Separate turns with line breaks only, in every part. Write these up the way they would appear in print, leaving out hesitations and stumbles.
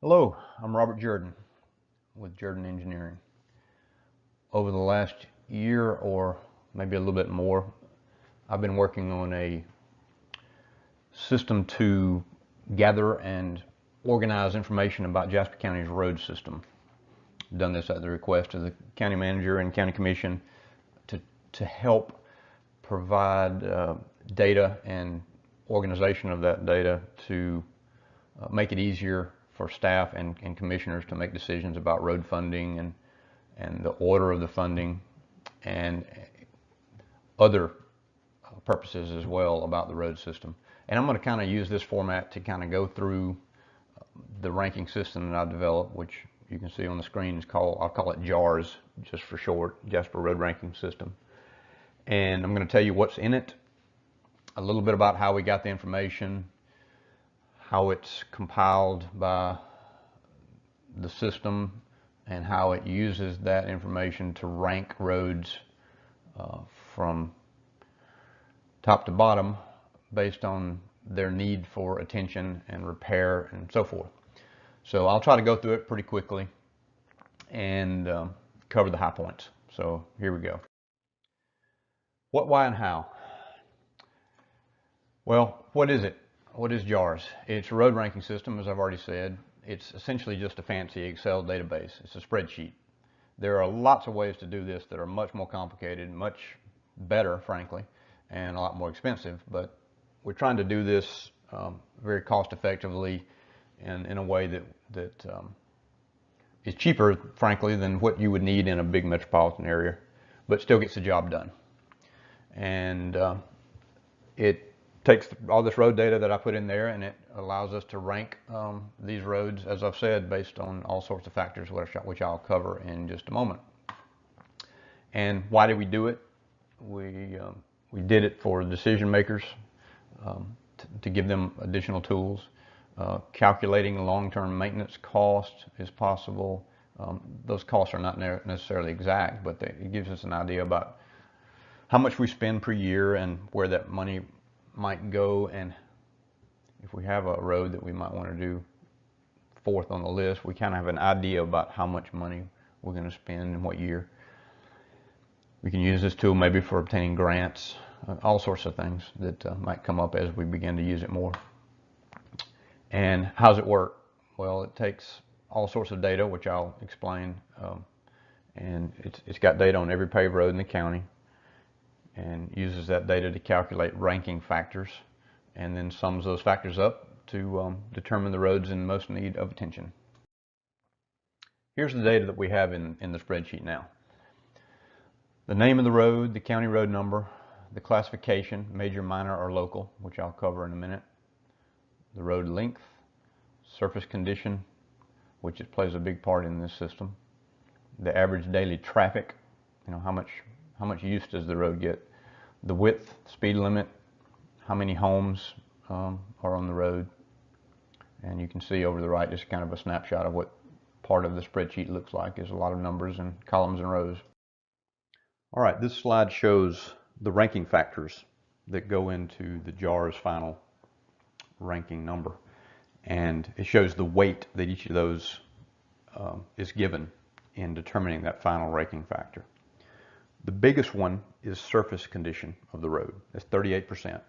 Hello, I'm Robert Jordan with Jordan Engineering. Over the last year or maybe a little bit more, I've been working on a system to gather and organize information about Jasper County's road system. I've done this at the request of the county manager and county commission to help provide data and organization of that data to make it easier for staff and commissioners to make decisions about road funding and the order of the funding and other purposes as well about the road system. And I'm going to kind of use this format to kind of go through the ranking system that I've developed, which you can see on the screen is called, I'll call it JaRRS, just for short, Jasper Road Ranking System. And I'm going to tell you what's in it, a little bit about how we got the information, how it's compiled by the system, and how it uses that information to rank roads from top to bottom based on their need for attention and repair and so forth. So I'll try to go through it pretty quickly and cover the high points. So here we go. What, why, and how? Well, what is it? What is JaRRS? It's a road ranking system, as I've already said. It's essentially just a fancy Excel database. It's a spreadsheet. There are lots of ways to do this that are much more complicated, much better, frankly, and a lot more expensive. But we're trying to do this very cost effectively and in a way that is cheaper, frankly, than what you would need in a big metropolitan area, but still gets the job done. And it takes all this road data that I put in there, and it allows us to rank these roads, as I've said, based on all sorts of factors, which I'll cover in just a moment. And why did we do it? We did it for decision makers, to give them additional tools. Calculating long-term maintenance cost is possible. Those costs are not necessarily exact, but it gives us an idea about how much we spend per year and where that money might go, and if we have a road that we might want to do fourth on the list, we kind of have an idea about how much money we're going to spend in what year. We can use this tool maybe for obtaining grants, all sorts of things that might come up as we begin to use it more. And how does it work? Well, it takes all sorts of data, which I'll explain, and it's got data on every paved road in the county, and uses that data to calculate ranking factors, and then sums those factors up to determine the roads in most need of attention. Here's the data that we have in the spreadsheet now. The name of the road, the county road number, the classification, major, minor, or local, which I'll cover in a minute, the road length, surface condition, which it plays a big part in this system, the average daily traffic, you know, how much use does the road get, the width, speed limit, how many homes are on the road, and you can see over the right just kind of a snapshot of what part of the spreadsheet looks like. There's a lot of numbers and columns and rows. All right, this slide shows the ranking factors that go into the JaRRS final ranking number, and it shows the weight that each of those is given in determining that final ranking factor. The biggest one is surface condition of the road. That's 38%.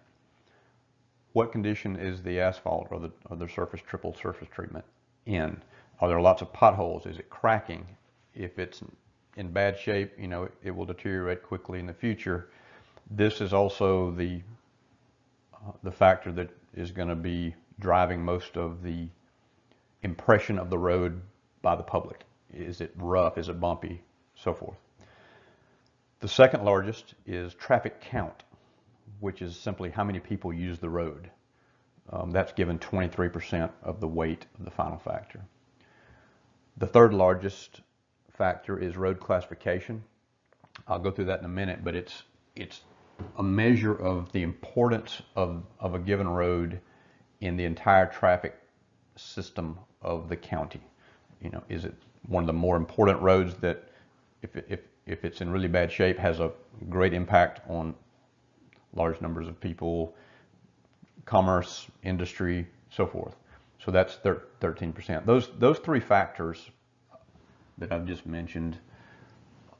What condition is the asphalt or the surface triple surface treatment in? Are there lots of potholes? Is it cracking? If it's in bad shape, you know, it will deteriorate quickly in the future. This is also the factor that is going to be driving most of the impression of the road by the public. Is it rough? Is it bumpy? So forth. The second largest is traffic count, which is simply how many people use the road. That's given 23% of the weight of the final factor. The third largest factor is road classification. I'll go through that in a minute, but it's a measure of the importance of a given road in the entire traffic system of the county. You know, is it one of the more important roads that if it's in really bad shape has a great impact on large numbers of people, commerce, industry, so forth. So that's 13%. Those three factors that I've just mentioned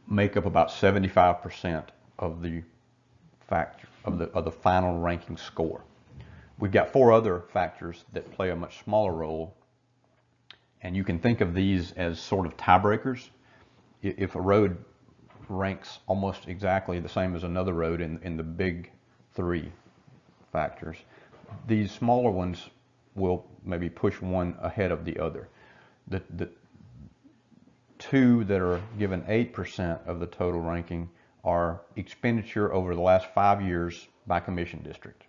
make up about 75% of the factor of the final ranking score. We've got four other factors that play a much smaller role, and you can think of these as sort of tiebreakers. If a road ranks almost exactly the same as another road in the big three factors, these smaller ones will maybe push one ahead of the other. The two that are given 8% of the total ranking are expenditure over the last 5 years by commission district,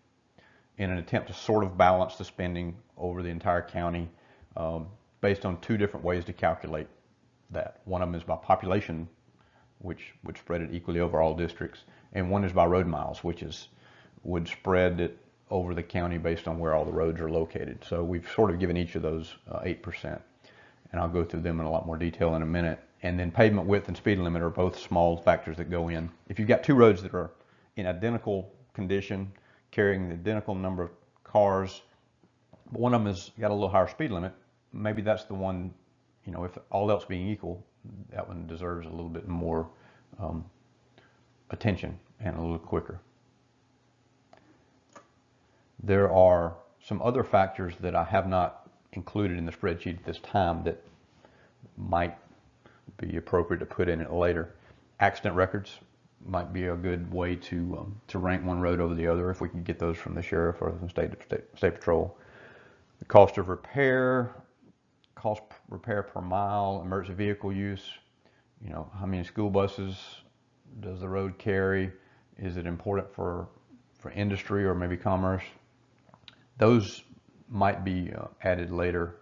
in an attempt to sort of balance the spending over the entire county, based on two different ways to calculate that. One of them is by population, which would spread it equally over all districts, and one is by road miles, which would spread it over the county based on where all the roads are located. So we've sort of given each of those 8%, and I'll go through them in a lot more detail in a minute. And then pavement width and speed limit are both small factors that go in. If you've got two roads that are in identical condition, carrying the identical number of cars, but one of them has got a little higher speed limit, maybe that's the one, if all else being equal, that one deserves a little bit more attention and a little quicker. There are some other factors that I have not included in the spreadsheet at this time that might be appropriate to put in it later. Accident records might be a good way to rank one road over the other if we can get those from the sheriff or from state patrol. The cost of repair, cost repair per mile, emergency vehicle use, how many school buses does the road carry? Is it important for industry or maybe commerce? Those might be added later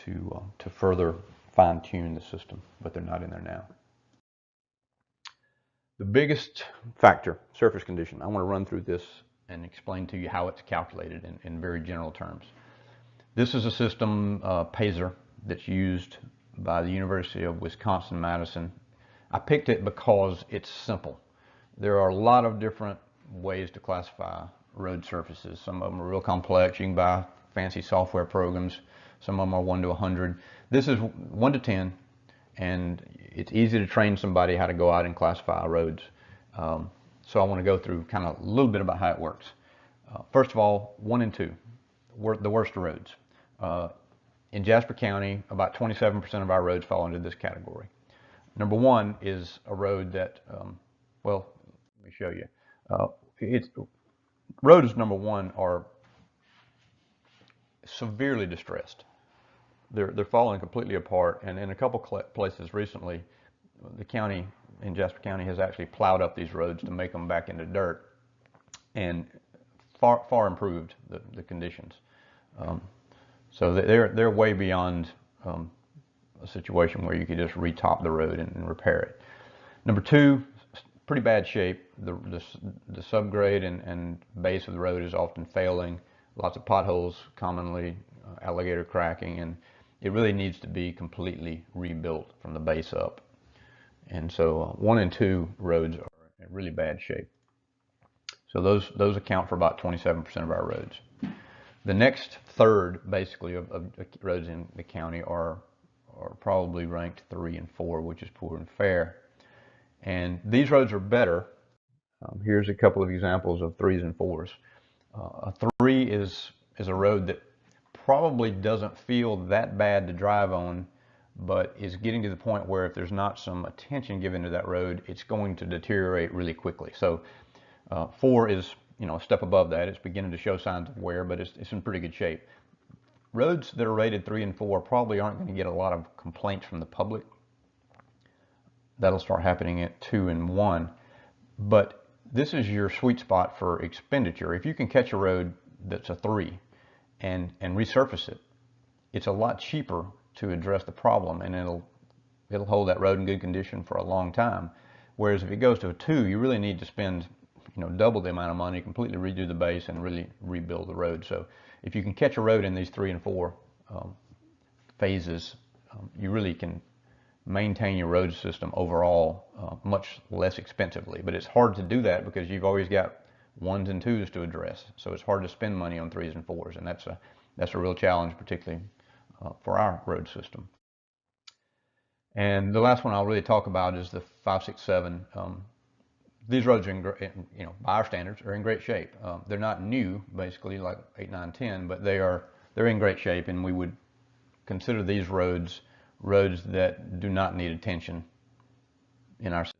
to further fine-tune the system, but they're not in there now. The biggest factor, surface condition. I want to run through this and explain to you how it's calculated in very general terms. This is a system, PASER, that's used by the University of Wisconsin-Madison. I picked it because it's simple. There are a lot of different ways to classify road surfaces. Some of them are real complex. You can buy fancy software programs. Some of them are 1 to 100. This is 1 to 10, and it's easy to train somebody how to go out and classify roads. So I want to go through kind of a little bit about how it works. First of all, 1 and 2, the worst roads. In Jasper County, about 27% of our roads fall into this category. Number 1 is a road that, well, let me show you. Roads number 1 are severely distressed. They're falling completely apart, and in a couple places recently, the county in Jasper County has actually plowed up these roads to make them back into dirt, and far improved the conditions. So they're way beyond a situation where you could just retop the road and repair it. Number 2, pretty bad shape. The subgrade and base of the road is often failing. Lots of potholes, commonly alligator cracking, and it really needs to be completely rebuilt from the base up. And so 1 and 2 roads are in really bad shape. So those account for about 27% of our roads. The next third, basically, of roads in the county are probably ranked 3 and 4, which is poor and fair. And these roads are better. Here's a couple of examples of 3s and 4s. A 3 is a road that probably doesn't feel that bad to drive on, but is getting to the point where if there's not some attention given to that road, it's going to deteriorate really quickly. So 4 is a step above that. It's beginning to show signs of wear, but it's in pretty good shape. Roads that are rated 3 and 4 probably aren't going to get a lot of complaints from the public. That'll start happening at 2 and 1. But this is your sweet spot for expenditure. If you can catch a road that's a 3 and resurface it, it's a lot cheaper to address the problem, and it'll hold that road in good condition for a long time. Whereas if it goes to a 2, you really need to spend double the amount of money, completely redo the base, and really rebuild the road. So if you can catch a road in these 3 and 4 phases, you really can maintain your road system overall much less expensively. But it's hard to do that because you've always got 1s and 2s to address. So it's hard to spend money on 3s and 4s, and that's That's a real challenge, particularly for our road system. And the last one I'll really talk about is the 567. These roads are by our standards, are in great shape. They're not new, basically, like 8, 9, 10, but they're in great shape, and we would consider these roads that do not need attention in our system.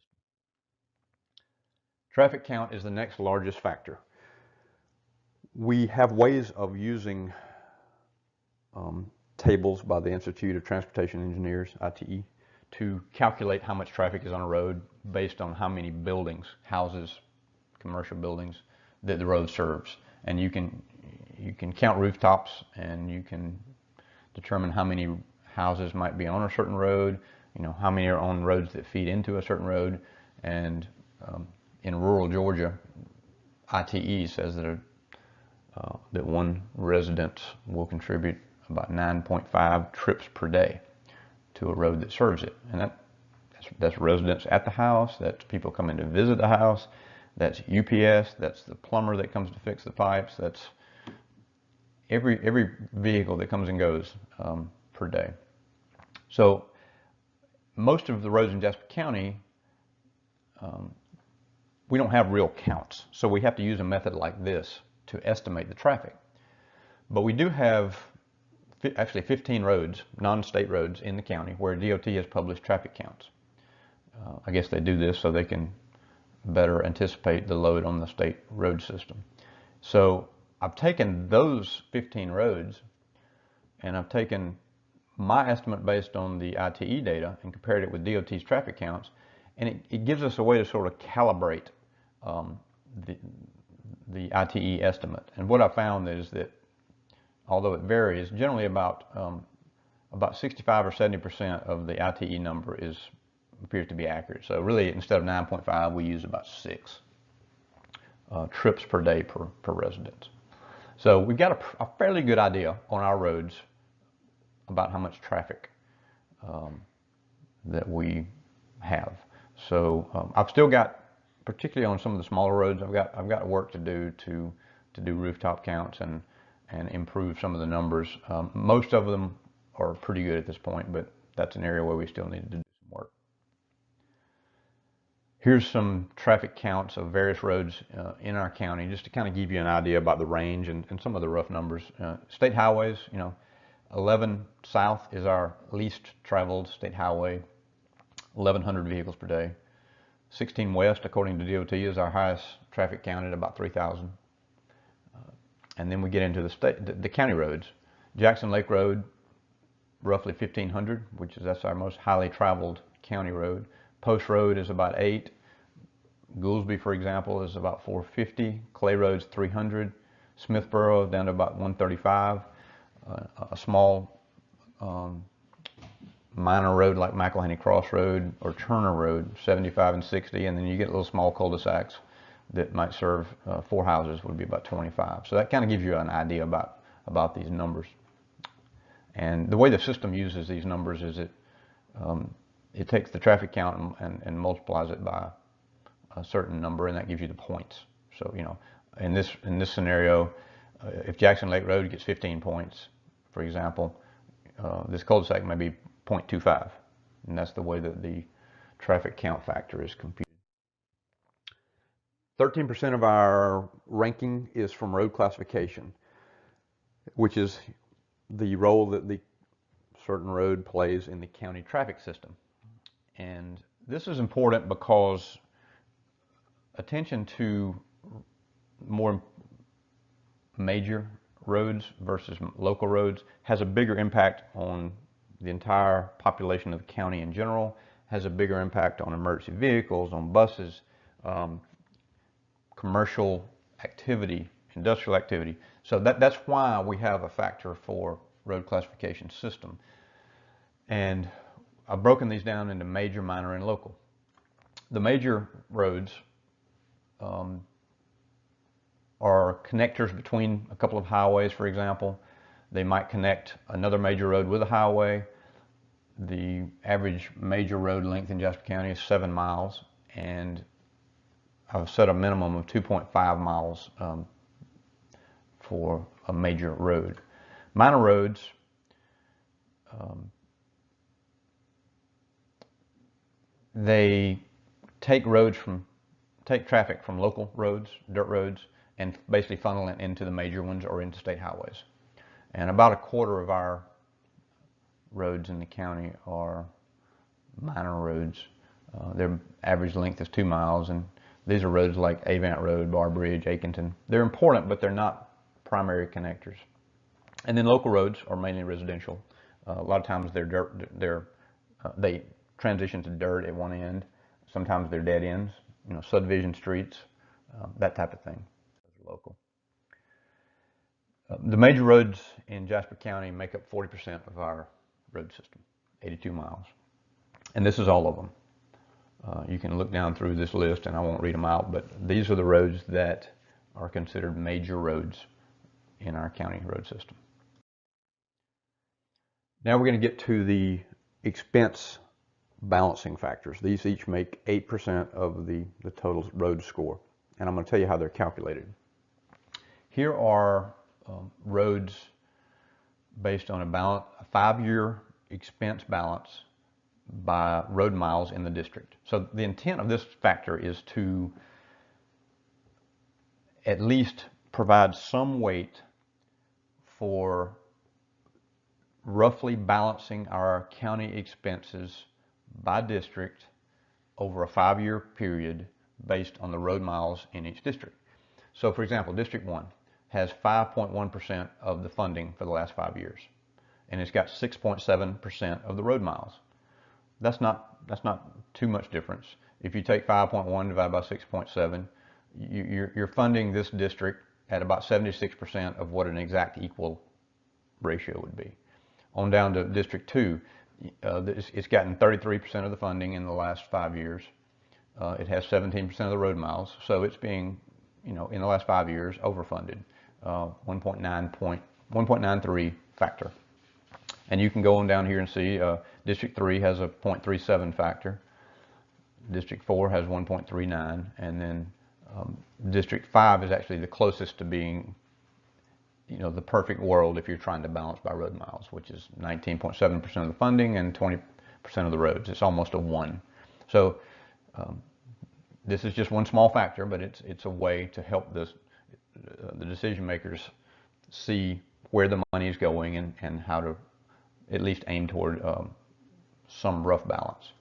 Traffic count is the next largest factor. We have ways of using tables by the Institute of Transportation Engineers, ITE, to calculate how much traffic is on a road based on how many buildings, houses, commercial buildings that the road serves. And you can count rooftops, and you can determine how many houses might be on a certain road, how many are on roads that feed into a certain road. And in rural Georgia, ITE says that that one resident will contribute about 9.5 trips per day to a road that serves it. And that's residents at the house, that's people coming to visit the house, that's UPS, that's the plumber that comes to fix the pipes, that's every vehicle that comes and goes per day. So most of the roads in Jasper County, we don't have real counts, so we have to use a method like this to estimate the traffic. But we do have actually 15 roads, non-state roads in the county where DOT has published traffic counts. I guess they do this so they can better anticipate the load on the state road system. So I've taken those 15 roads and I've taken my estimate based on the ITE data and compared it with DOT's traffic counts, and it gives us a way to sort of calibrate the ITE estimate. And what I found is that although it varies, generally about 65 or 70% of the ITE number appears to be accurate. So really, instead of 9.5, we use about 6 trips per day per resident. So we've got a fairly good idea on our roads about how much traffic that we have. So I've still got, particularly on some of the smaller roads, I've got work to do rooftop counts and improve some of the numbers. Most of them are pretty good at this point, but that's an area where we still need to do some work. Here's some traffic counts of various roads in our county, just to kind of give you an idea about the range and some of the rough numbers. State highways, 11 south is our least traveled state highway, 1,100 vehicles per day. 16 west, according to DOT, is our highest traffic count at about 3,000. And then we get into the county roads. Jackson Lake Road, roughly 1,500, that's our most highly traveled county road. Post Road is about 8. Goolsby, for example, is about 450. Clay Road's 300. Smithboro down to about 135. A small minor road like McElhaney Cross Road or Turner Road, 75 and 60, and then you get little small cul-de-sacs that might serve 4 houses, would be about 25. So that kind of gives you an idea about these numbers. And the way the system uses these numbers is it takes the traffic count and multiplies it by a certain number, and that gives you the points. So in this scenario, if Jackson Lake Road gets 15 points, for example, this cul-de-sac may be 0.25, and that's the way that the traffic count factor is computed. 13% of our ranking is from road classification, which is the role that the certain road plays in the county traffic system. And this is important because attention to more major roads versus local roads has a bigger impact on the entire population of the county in general, has a bigger impact on emergency vehicles, on buses, commercial activity, industrial activity. So that's why we have a factor for road classification system. And I've broken these down into major, minor, and local. The major roads are connectors between a couple of highways, for example. They might connect another major road with a highway. The average major road length in Jasper County is 7 miles, and I've set a minimum of 2.5 miles for a major road. Minor roads, they take traffic from local roads, dirt roads, and basically funnel it into the major ones or into state highways. And about a quarter of our roads in the county are minor roads. Their average length is 2 miles, and these are roads like Avant Road, Bar Bridge, Aikenton. They're important, but they're not primary connectors. And then local roads are mainly residential. A lot of times they transition to dirt at one end. Sometimes they're dead ends, subdivision streets, that type of thing. Those are local. The major roads in Jasper County make up 40% of our road system, 82 miles. And this is all of them. You can look down through this list, and I won't read them out, but these are the roads that are considered major roads in our county road system. Now we're going to get to the expense balancing factors. These each make 8% of the total road score, and I'm going to tell you how they're calculated. Here are roads based on a 5-year expense balance by road miles in the district. So the intent of this factor is to at least provide some weight for roughly balancing our county expenses by district over a 5-year period based on the road miles in each district. So for example, District 1 has 5.1% of the funding for the last 5 years, and it's got 6.7% of the road miles. That's not too much difference. If you take 5.1 divided by 6.7, you're funding this district at about 76% of what an exact equal ratio would be. On down to District 2, it's gotten 33% of the funding in the last 5 years. It has 17% of the road miles, so it's being, in the last 5 years, overfunded, 1.93 factor. And you can go on down here and see District 3 has a 0.37 factor, District 4 has 1.39, and then District 5 is actually the closest to being, the perfect world if you're trying to balance by road miles, which is 19.7% of the funding and 20% of the roads. It's almost a 1. So this is just one small factor, but it's a way to help the decision makers see where the money is going and how to at least aim toward some rough balance.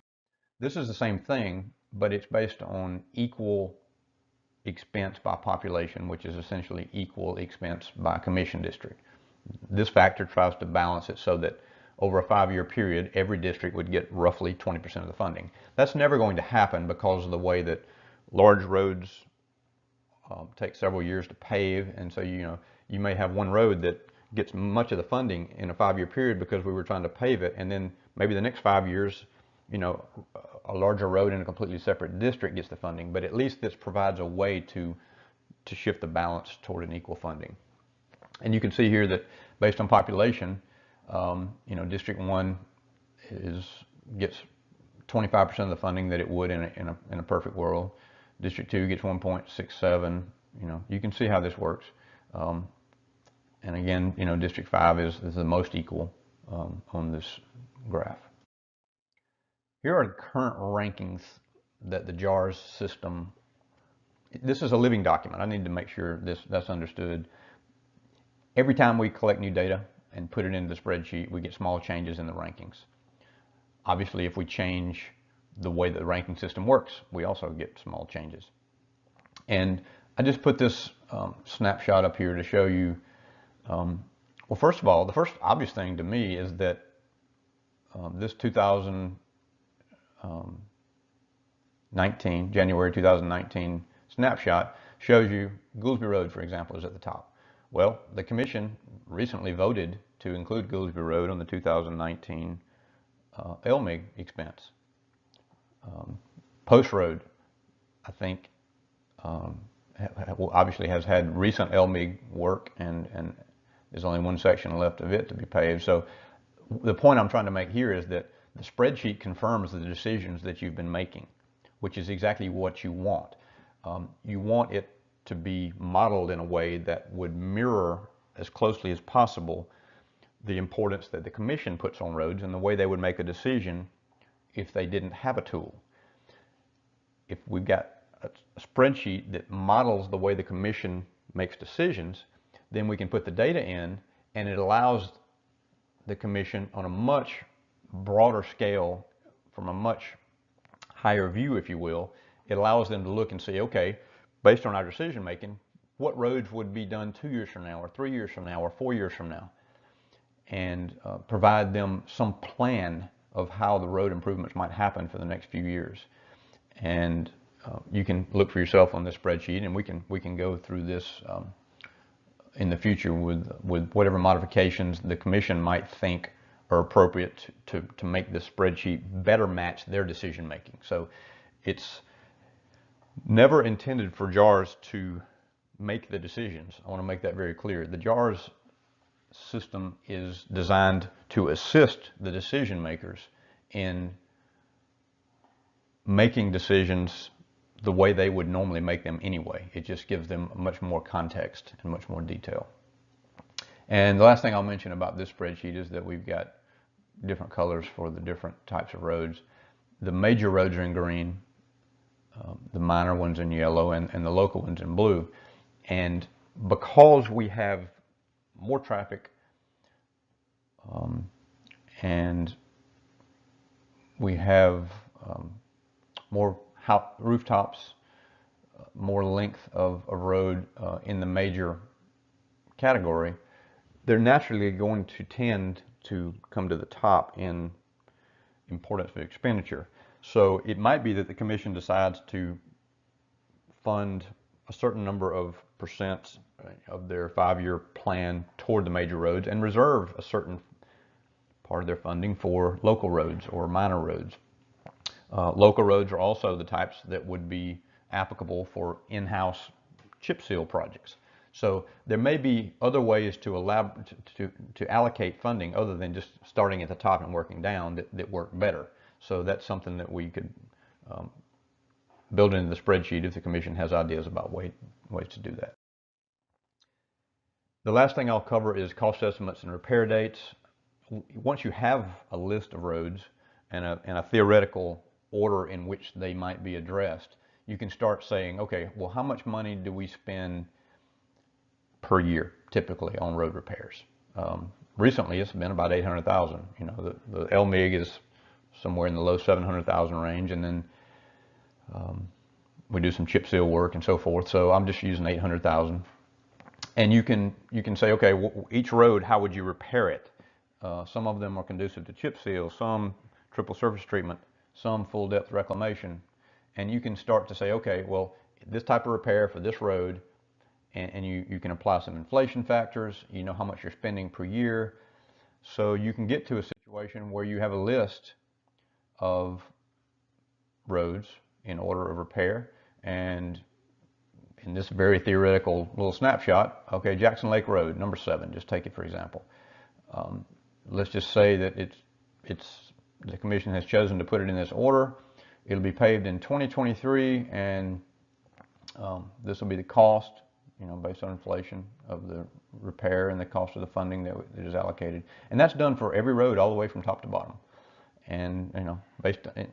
This is the same thing, but it's based on equal expense by population, which is essentially equal expense by commission district. This factor tries to balance it so that over a 5-year period, every district would get roughly 20% of the funding. That's never going to happen because of the way that large roads take several years to pave, and so you may have one road that gets much of the funding in a 5-year period because we were trying to pave it, and then maybe the next 5 years, a larger road in a completely separate district gets the funding. But at least this provides a way to shift the balance toward an equal funding. And you can see here that based on population, District 1 gets 25% of the funding that it would in a perfect world. District 2 gets 1.67. You can see how this works. And again, District 5 is the most equal on this graph. Here are the current rankings that the JaRRS system, this is a living document. I need to make sure that's understood. Every time we collect new data and put it into the spreadsheet, we get small changes in the rankings. Obviously, if we change the way the ranking system works, we also get small changes. And I just put this snapshot up here to show you, well, first of all, the first obvious thing to me is that this 2019, January 2019 snapshot shows you Goolsby Road, for example, is at the top. Well, the commission recently voted to include Goolsby Road on the 2019 LMIG expense. Post Road, I think, obviously has had recent LMIG work, and there's only one section left of it to be paved. So the point I'm trying to make here is that the spreadsheet confirms the decisions that you've been making, which is exactly what you want. You want it to be modeled in a way that would mirror as closely as possible the importance that the commission puts on roads and the way they would make a decision if they didn't have a tool. If we've got a spreadsheet that models the way the commission makes decisions, then we can put the data in, and it allows the commission on a much broader scale, from a much higher view, if you will. It allows them to look and see, okay, based on our decision making, what roads would be done 2 years from now, or 3 years from now, or 4 years from now, and provide them some plan of how the road improvements might happen for the next few years. And you can look for yourself on this spreadsheet, and we can go through this in the future with whatever modifications the commission might think are appropriate to make this spreadsheet better match their decision making. So it's never intended for JaRRS to make the decisions. I want to make that very clear. The JaRRS system is designed to assist the decision makers in making decisions the way they would normally make them anyway. It just gives them much more context and much more detail. And the last thing I'll mention about this spreadsheet is that we've got different colors for the different types of roads. The major roads are in green, the minor ones in yellow, and the local ones in blue. And because we have more traffic and we have more rooftops, more length of road in the major category, they're naturally going to tend to come to the top in importance of expenditure. So it might be that the commission decides to fund a certain number of percent of their 5-year plan toward the major roads and reserve a certain part of their funding for local roads or minor roads. Local roads are also the types that would be applicable for in-house chip seal projects. So there may be other ways to allocate funding other than just starting at the top and working down that work better. So that's something that we could build into the spreadsheet if the commission has ideas about ways to do that. The last thing I'll cover is cost estimates and repair dates. Once you have a list of roads and a theoretical order in which they might be addressed, you can start saying, okay, well, how much money do we spend per year typically on road repairs? Recently, it's been about $800,000. You know, the LMIG is somewhere in the low $700,000 range, and then we do some chip seal work and so forth. So I'm just using $800,000, and you can say, okay, well, each road, how would you repair it? Some of them are conducive to chip seal, some triple surface treatment, some full depth reclamation, and you can start to say, okay, well, this type of repair for this road, and you can apply some inflation factors. You know how much you're spending per year, so you can get to a situation where you have a list of roads in order of repair. And in this very theoretical little snapshot, okay, Jackson Lake Road, number 7, just take it for example. Let's just say that the commission has chosen to put it in this order. It'll be paved in 2023, and this will be the cost, you know, based on inflation of the repair and the cost of the funding that is allocated. And that's done for every road all the way from top to bottom. And, you know,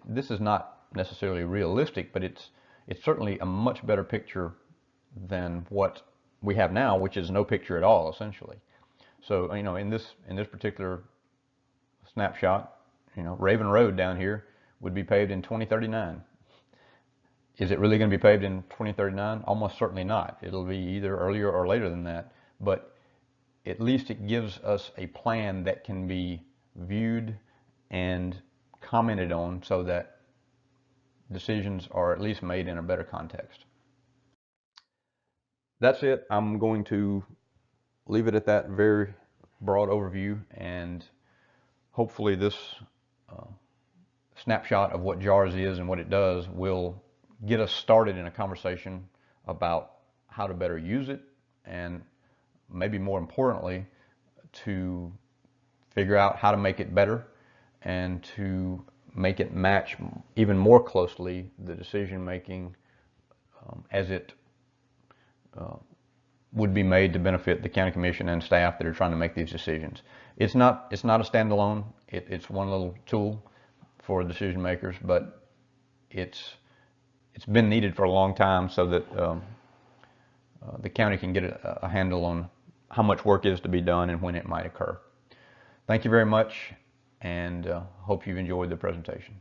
this is not necessarily realistic, but it's certainly a much better picture than what we have now, which is no picture at all, essentially. So, you know, in this particular snapshot, you know, Raven Road down here would be paved in 2039. Is it really going to be paved in 2039? Almost certainly not. It'll be either earlier or later than that. But at least it gives us a plan that can be viewed and commented on so that decisions are at least made in a better context. That's it. I'm going to leave it at that very broad overview, and hopefully this snapshot of what JaRRS is and what it does will get us started in a conversation about how to better use it, and maybe more importantly, to figure out how to make it better and to make it match even more closely the decision making as it would be made to benefit the county commission and staff that are trying to make these decisions. It's not a standalone. It's one little tool for decision makers, but it's been needed for a long time so that the county can get a handle on how much work is to be done and when it might occur. Thank you very much, and hope you've enjoyed the presentation.